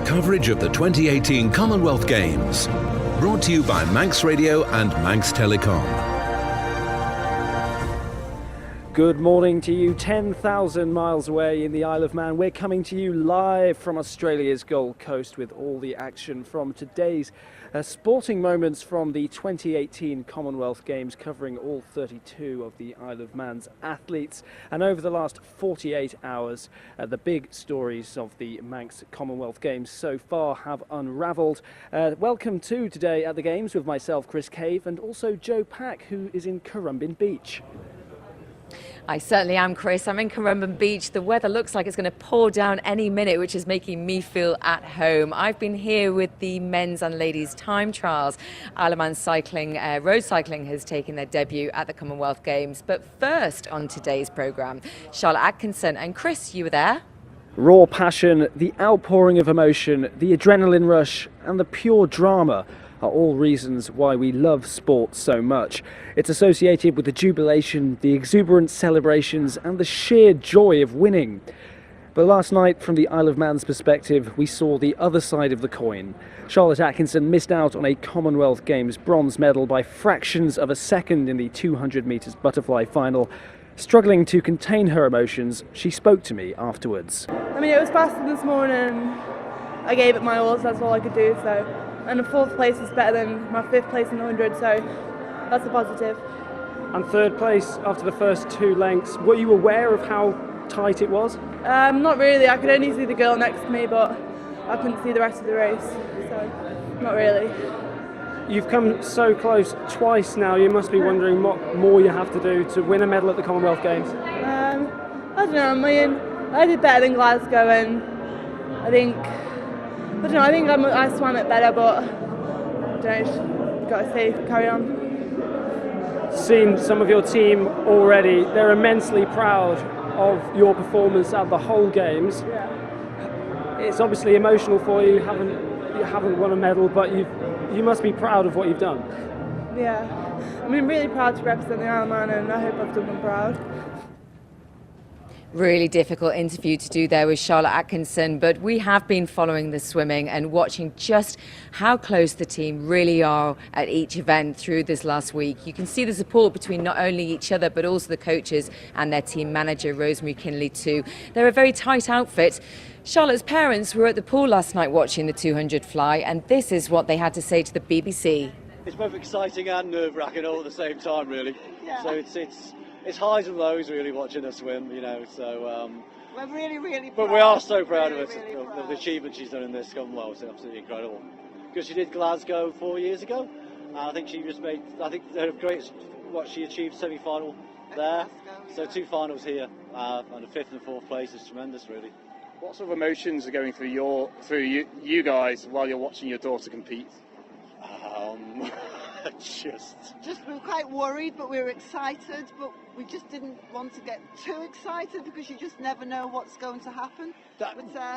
Coverage of the 2018 Commonwealth Games. Brought to you by Manx Radio and Manx Telecom. Good morning to you, 10,000 miles away in the Isle of Man. We're coming to you live from Australia's Gold Coast with all the action from today's sporting moments from the 2018 Commonwealth Games, covering all 32 of the Isle of Man's athletes. And over the last 48 hours, the big stories of the Manx Commonwealth Games so far have unravelled. Welcome to Today at the Games with myself, Chris Cave, and also Joe Pack, who is in Currumbin Beach. I certainly am, Chris. I'm in Currumbin Beach. The weather looks like it's going to pour down any minute, which is making me feel at home. I've been here with the men's and ladies' time trials. Isle of Man cycling, road cycling has taken their debut at the Commonwealth Games. But first on today's programme, Charlotte Atkinson. And Chris, you were there? Raw passion, the outpouring of emotion, the adrenaline rush and the pure drama are all reasons why we love sport so much. It's associated with the jubilation, the exuberant celebrations and the sheer joy of winning. But last night, from the Isle of Man's perspective, we saw the other side of the coin. Charlotte Atkinson missed out on a Commonwealth Games bronze medal by fractions of a second in the 200 metres butterfly final. Struggling to contain her emotions, she spoke to me afterwards. I mean, it was fasting this morning. I gave it my all, so that's all I could do. And the 4th place is better than my 5th place in the 100, so that's a positive. And 3rd place after the first 2 lengths. Were you aware of how tight it was? Not really. I could only see the girl next to me, but I couldn't see the rest of the race, so not really. You've come so close twice now. You must be wondering what more you have to do to win a medal at the Commonwealth Games. I don't know. I mean, I did better than Glasgow, and I think I swam it better, but I don't know, just got to carry on. Seen some of your team already. They're immensely proud of your performance at the whole Games. Yeah. It's obviously emotional for you. You haven't won a medal, but you must be proud of what you've done. Yeah, I mean, really proud to represent the Isle of Man, and I hope I've done them proud. Really difficult interview to do there with Charlotte Atkinson, but we have been following the swimming and watching just how close the team really are at each event through this last week. You can see the support between not only each other but also the coaches and their team manager Rosemary Kinley too. They're a very tight outfit. Charlotte's parents were at the pool last night watching the 200 fly, and this is what they had to say to the BBC. It's both exciting and nerve-wracking all at the same time, really. Yeah. So it's highs and lows, really, watching her swim, you know, so... We're really proud. But we are so proud of Really the achievement she's done in this Commonwealth. It's absolutely incredible. Because she did Glasgow 4 years ago. I think she just made, her greatest, what she achieved, semi-final there. So 2 finals here, and a 5th and 4th place is tremendous, really. What sort of emotions are going through you guys while you're watching your daughter compete? Just we were quite worried, but we were excited, but we just didn't want to get too excited because you just never know what's going to happen.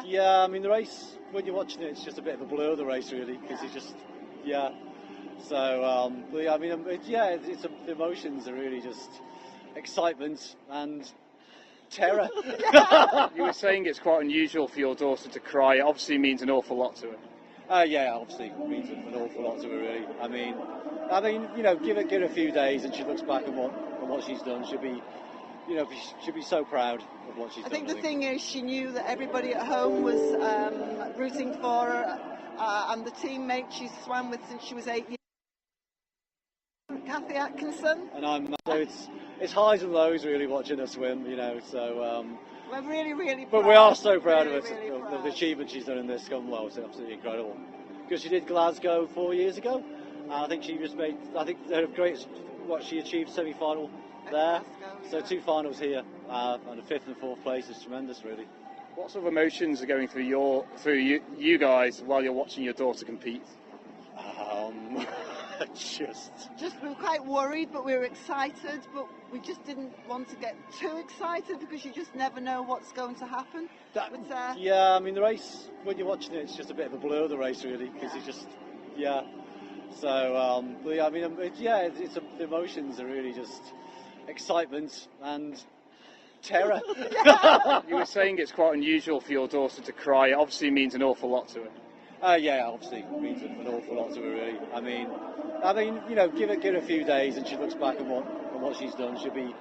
Yeah, I mean, the race, when you're watching it, it's just a bit of a blur, the race, really, because So, I mean, the emotions are really just excitement and terror. You were saying it's quite unusual for your daughter to cry. It obviously means an awful lot to her. Yeah, obviously it means an awful lot to her, really. I mean, you know, give it a few days, and she looks back at what she's done. She'll be so proud of what she's done. I think the thing is, she knew that everybody at home was rooting for her, and the teammate she swam with since she was 8 years. Cathy Atkinson. And so it's highs and lows, really, watching her swim, you know. So. We're really proud. But we are so proud of the achievement she's done in this Commonwealth. It's absolutely incredible. Because she did Glasgow 4 years ago. I think she just made, her greatest, what she achieved, semi-final there. So 2 finals here, and a 5th and 4th place is tremendous, really. What sort of emotions are going through you guys while you're watching your daughter compete? Just we were quite worried, but we were excited, but we just didn't want to get too excited because you just never know what's going to happen. Yeah, I mean, the race, when you're watching it, it's just a bit of a blur, the race, really, because the So, but yeah, I mean, the emotions are really just excitement and terror. You were saying it's quite unusual for your daughter to cry. It obviously means an awful lot to her. Yeah, obviously it means an awful lot to her, really. I mean, you know, give it a few days, and she looks back on what she's done. She'll be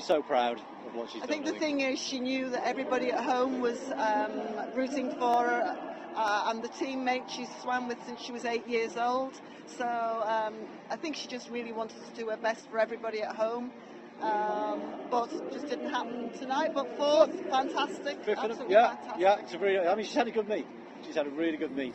so proud of what she's done. I think the thing is, she knew that everybody at home was rooting for her, and the teammates she swam with since she was 8 years old. So I think she just really wanted to do her best for everybody at home. But it just didn't happen tonight. But fourth, fantastic, absolutely fantastic. Yeah, it's a really. I mean, she's had a good meet. She's had a really good meet.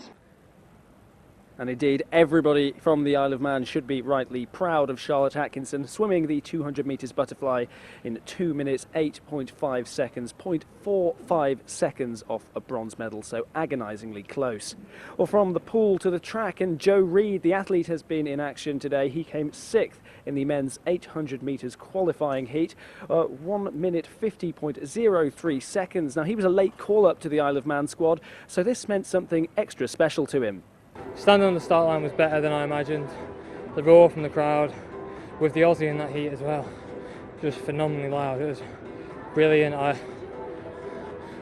And indeed, everybody from the Isle of Man should be rightly proud of Charlotte Atkinson, swimming the 200 metres butterfly in 2 minutes 8.5 seconds, 0.45 seconds off a bronze medal, so agonisingly close. Well, from the pool to the track, and Joe Reed, the athlete, has been in action today. He came 6th in the men's 800 metres qualifying heat, 1 minute 50.03 seconds. Now, he was a late call-up to the Isle of Man squad, so this meant something extra special to him. Standing on the start line was better than I imagined. The roar from the crowd, with the Aussie in that heat as well, just phenomenally loud. It was brilliant. I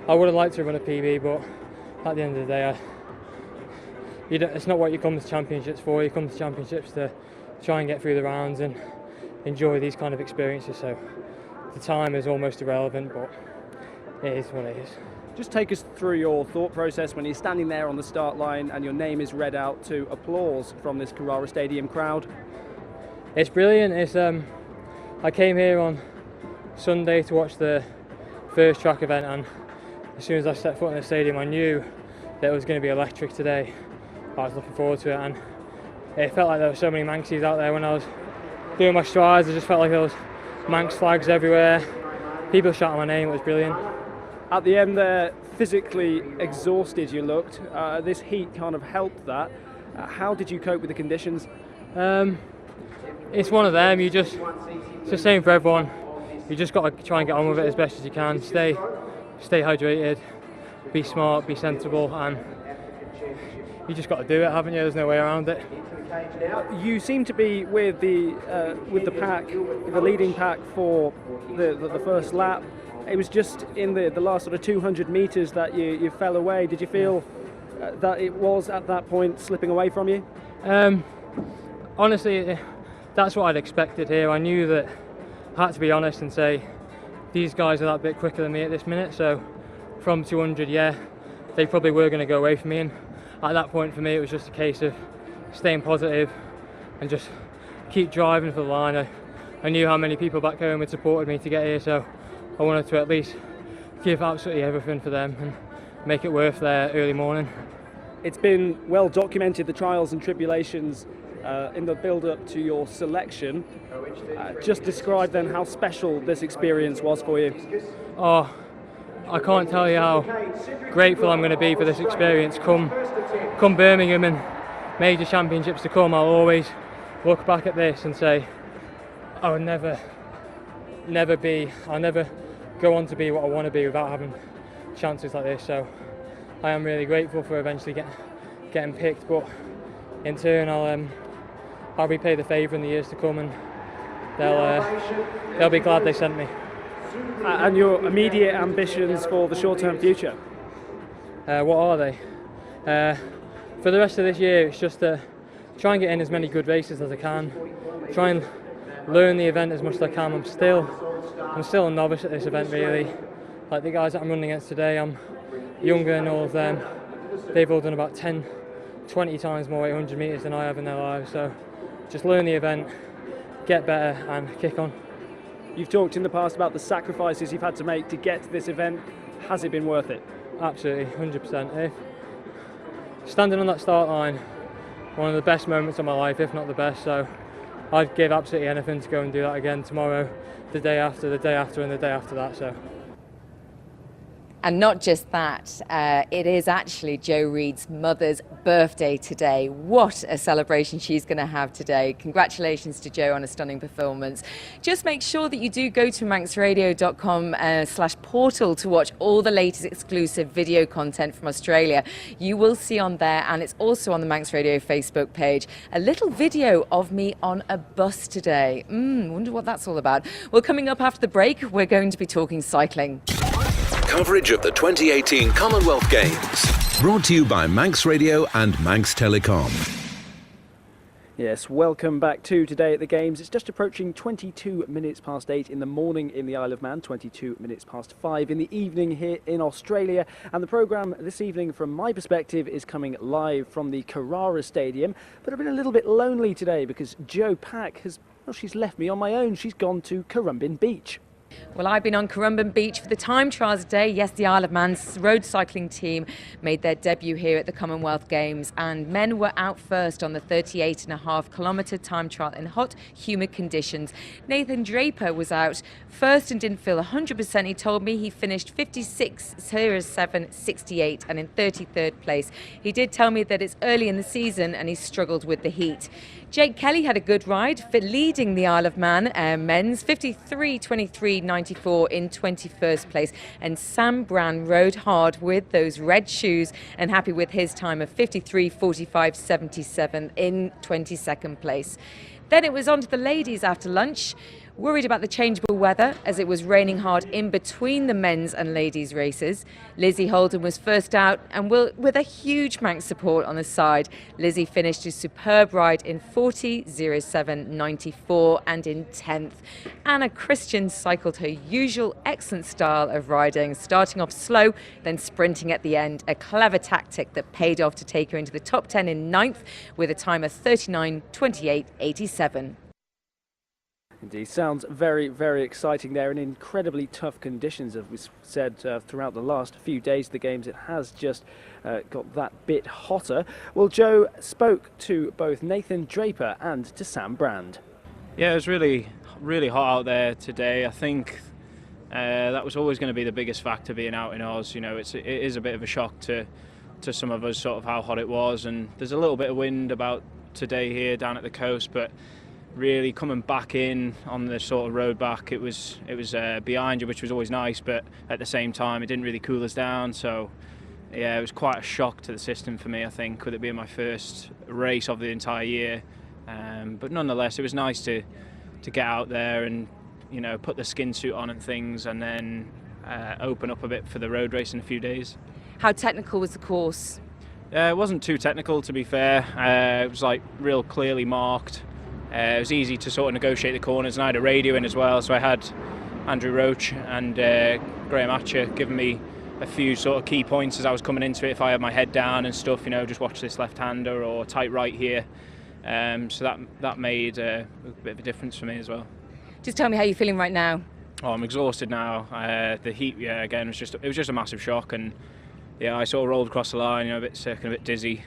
would have liked to run a PB, but at the end of the day, it's not what you come to championships for. You come to championships to try and get through the rounds and enjoy these kind of experiences. So the time is almost irrelevant, but it is what it is. Just take us through your thought process when you're standing there on the start line and your name is read out to applause from this Carrara Stadium crowd. It's brilliant. I came here on Sunday to watch the first track event, and as soon as I stepped foot in the stadium I knew that it was going to be electric today. I was looking forward to it, and it felt like there were so many Manxies out there. When I was doing my strides, I just felt like there was Manx flags everywhere, people shouting my name. It was brilliant. At the end there, physically exhausted you looked. This heat kind of helped that. How did you cope with the conditions? It's one of them. It's the same for everyone. You just got to try and get on with it as best as you can. Stay hydrated, be smart, be sensible, and you just got to do it, haven't you? There's no way around it. You seem to be with the pack, the leading pack for the first lap. It was just in the last sort of 200 metres that you fell away. Did you feel that it was at that point slipping away from you? Honestly, that's what I'd expected here. I knew that I had to be honest and say these guys are that bit quicker than me at this minute. So from 200, yeah, they probably were going to go away from me. And at that point for me, it was just a case of staying positive and just keep driving for the line. I knew how many people back home had supported me to get here, so I wanted to at least give absolutely everything for them and make it worth their early morning. It's been well documented, the trials and tribulations in the build-up to your selection. Just describe then how special this experience was for you. Oh, I can't tell you how grateful I'm going to be for this experience. Come Birmingham and major championships to come, I'll always look back at this and say I'll never go on to be what I want to be without having chances like this. So I am really grateful for eventually getting picked, but in turn I'll repay the favour in the years to come, and they'll be glad they sent me. And your immediate ambitions for the short-term future? What are they? For the rest of this year, it's just to try and get in as many good races as I can, try and learn the event as much as I can. I'm still a novice at this event, really. Like the guys that I'm running against today, I'm younger than all of them. They've all done about 10, 20 times more 800 metres than I have in their lives. So just learn the event, get better and kick on. You've talked in the past about the sacrifices you've had to make to get to this event. Has it been worth it? Absolutely, 100%. Standing on that start line, one of the best moments of my life, if not the best. So I'd give absolutely anything to go and do that again tomorrow, the day after, and the day after that. So And not just that, it is actually Jo Reed's mother's birthday today. What a celebration she's going to have today. Congratulations to Jo on a stunning performance. Just make sure that you do go to manxradio.com/portal to watch all the latest exclusive video content from Australia. You will see on there, and it's also on the Manx Radio Facebook page, a little video of me on a bus today. Wonder what that's all about. Well, coming up after the break, we're going to be talking cycling. Coverage of the 2018 Commonwealth Games. Brought to you by Manx Radio and Manx Telecom. Yes, welcome back to Today at the Games. It's just approaching 22 minutes past 8 in the morning in the Isle of Man, 22 minutes past 5 in the evening here in Australia. And the programme this evening, from my perspective, is coming live from the Carrara Stadium. But I've been a little bit lonely today because Jo Pack she's left me on my own. She's gone to Currumbin Beach. Well, I've been on Currumbin Beach for the time trials today. Yes, the Isle of Man's road cycling team made their debut here at the Commonwealth Games, and men were out first on the 38.5-kilometre time trial in hot, humid conditions. Nathan Draper was out first and didn't feel 100%. He told me he finished 56.07.68 and in 33rd place. He did tell me that it's early in the season and he struggled with the heat. Jake Kelly had a good ride, leading the Isle of Man men's 53.23.94 in 21st place. And Sam Brand rode hard with those red shoes and happy with his time of 53.45.77 in 22nd place. Then it was on to the ladies after lunch. Worried about the changeable weather as it was raining hard in between the men's and ladies' races. Lizzie Holden was first out, and with a huge Manx support on the side, Lizzie finished a superb ride in 40.07.94 and in 10th. Anna Christian cycled her usual excellent style of riding, starting off slow, then sprinting at the end. A clever tactic that paid off to take her into the top 10 in 9th with a time of 39.28.87. Indeed, sounds very, very exciting there, in incredibly tough conditions, as we've said throughout the last few days of the Games. It has just got that bit hotter. Well, Jo spoke to both Nathan Draper and to Sam Brand. Yeah, it was really, really hot out there today. I think that was always going to be the biggest factor being out in Oz. You know, it is a bit of a shock to some of us, sort of how hot it was, and there's a little bit of wind about today here down at the coast, but really coming back in on the sort of road back, it was behind you, which was always nice, but at the same time it didn't really cool us down. So yeah, it was quite a shock to the system for me, I think, with it being my first race of the entire year. But nonetheless, it was nice to get out there and, you know, put the skin suit on and things, and then open up a bit for the road race in a few days. How technical was the course? It wasn't too technical, to be fair. It was like real clearly marked. It was easy to sort of negotiate the corners, and I had a radio in as well, so I had Andrew Roach and Graham Atcher giving me a few sort of key points as I was coming into it. If I had my head down and stuff, you know, just watch this left-hander or tight right here. So that made a bit of a difference for me as well. Just tell me how you're feeling right now. Oh, I'm exhausted now. The heat, yeah, again, was just a massive shock, and yeah, I sort of rolled across the line, you know, a bit sick and a bit dizzy.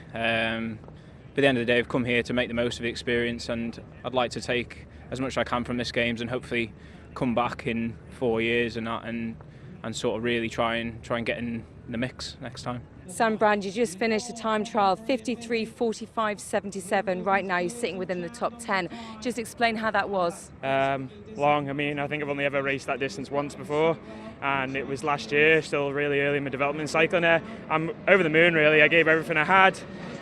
But at the end of the day, I've come here to make the most of the experience, and I'd like to take as much as I can from this Games and hopefully come back in 4 years and sort of really try and get in the mix next time. Sam Brand, you just finished the time trial, 53.45.77. Right now you're sitting within the top 10. Just explain how that was. Long. I mean, I think I've only ever raced that distance once before, and it was last year, still really early in my development cycling there. I'm over the moon, really. I gave everything I had.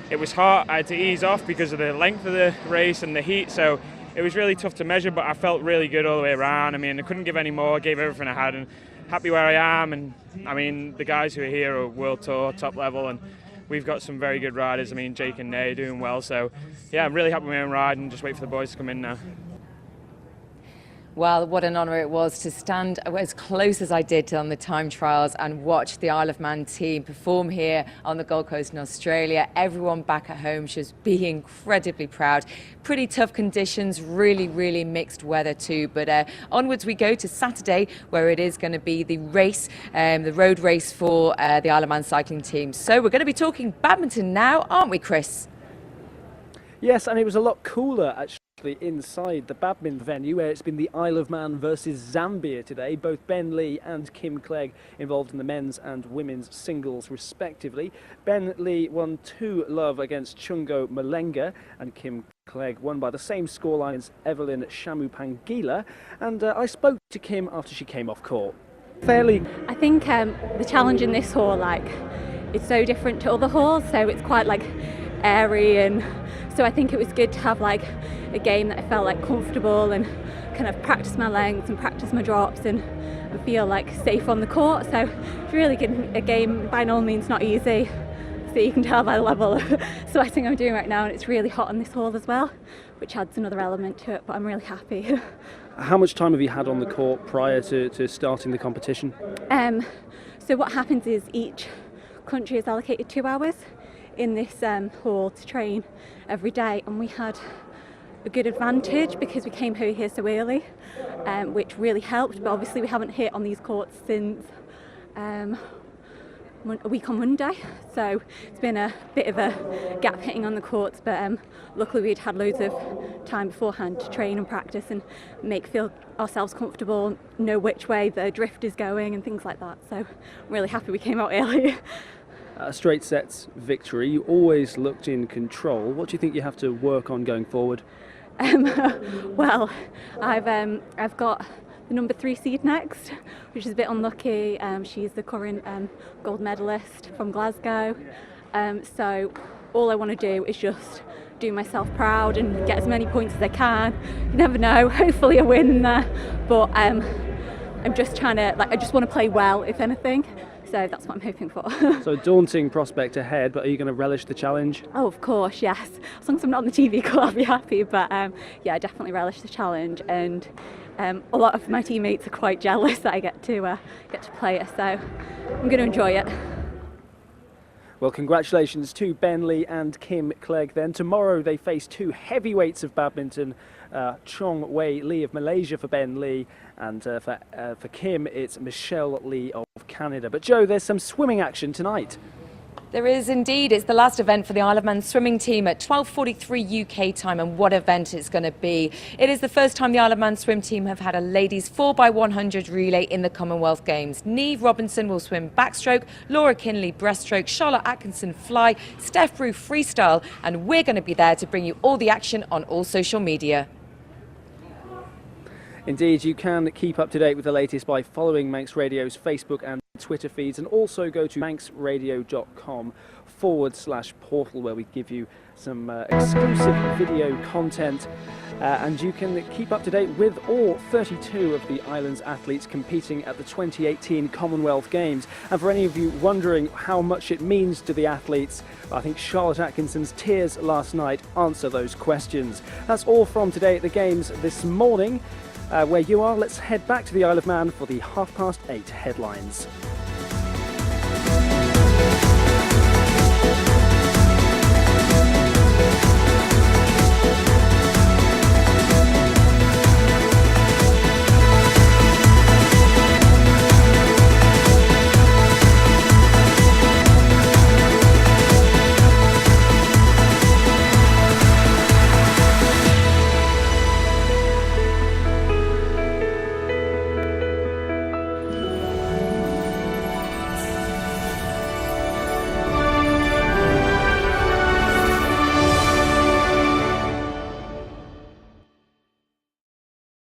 It was hot. I had to ease off because of the length of the race and the heat, so it was really tough to measure, but I felt really good all the way around. I mean, I couldn't give any more. I gave everything I had, and happy where I am. And I mean, the guys who are here are world tour, top level, and we've got some very good riders. I mean, Jake and Nay are doing well, so yeah, I'm really happy with my own ride and just wait for the boys to come in now. Well, what an honour it was to stand as close as I did on the time trials and watch the Isle of Man team perform here on the Gold Coast in Australia. Everyone back at home should be incredibly proud. Pretty tough conditions, really, really mixed weather too. But onwards we go to Saturday, where it is going to be the race, the road race for the Isle of Man cycling team. So we're going to be talking badminton now, aren't we, Chris? Yes, and it was a lot cooler actually inside the badminton venue, where it's been the Isle of Man versus Zambia today. Both Ben Lee and Kim Clegg involved in the men's and women's singles respectively. Ben Lee won 2-love against Chungo Malenga, and Kim Clegg won by the same scoreline as Evelyn Shamupangila. And I spoke to Kim after she came off court. I think the challenge in this hall, it's so different to other halls, so it's quite airy, and so I think it was good to have a game that I felt comfortable and kind of practice my lengths and practice my drops and feel safe on the court. So it's really good. A game by no means not easy, so you can tell by the level of sweating I'm doing right now, and it's really hot in this hall as well, which adds another element to it, but I'm really happy. How much time have you had on the court prior to starting the competition? So what happens is each country is allocated 2 hours in this hall to train every day, and we had a good advantage because we came here so early, which really helped, but obviously we haven't hit on these courts since a week on Monday, so it's been a bit of a gap hitting on the courts, but luckily we'd had loads of time beforehand to train and practice and feel ourselves comfortable, know which way the drift is going and things like that, so I'm really happy we came out early. A straight sets victory, you always looked in control. What do you think you have to work on going forward? Well, I've got the number 3 seed next, which is a bit unlucky. She's the current gold medalist from Glasgow. So all I want to do is just do myself proud and get as many points as I can. You never know, hopefully I win there. But I'm just trying to, I just want to play well, if anything. So that's what I'm hoping for. So daunting prospect ahead, but are you going to relish the challenge? Oh, of course, yes. As long as I'm not on the TV call, I'll be happy. But yeah, I definitely relish the challenge, and a lot of my teammates are quite jealous that I get to play it. So I'm going to enjoy it. Well, congratulations to Ben Lee and Kim Clegg then. Tomorrow they face 2 heavyweights of badminton, Chong Wei Lee of Malaysia for Ben Lee, and for Kim it's Michelle Lee of Canada. But Joe, there's some swimming action tonight. There is indeed. It's the last event for the Isle of Man swimming team at 12:43 UK time, and what event it's going to be. It is the first time the Isle of Man swim team have had a ladies 4x100 relay in the Commonwealth Games. Neve Robinson will swim backstroke, Laura Kinley breaststroke, Charlotte Atkinson fly, Steph Brew freestyle, and we're going to be there to bring you all the action on all social media. Indeed, you can keep up to date with the latest by following Manx Radio's Facebook and Twitter feeds, and also go to manxradio.com/portal, where we give you some exclusive video content, and you can keep up to date with all 32 of the island's athletes competing at the 2018 Commonwealth Games. And for any of you wondering how much it means to the athletes, I think Charlotte Atkinson's tears last night answer those questions. That's all from today at the Games this morning. Where you are, let's head back to the Isle of Man for the 8:30 headlines.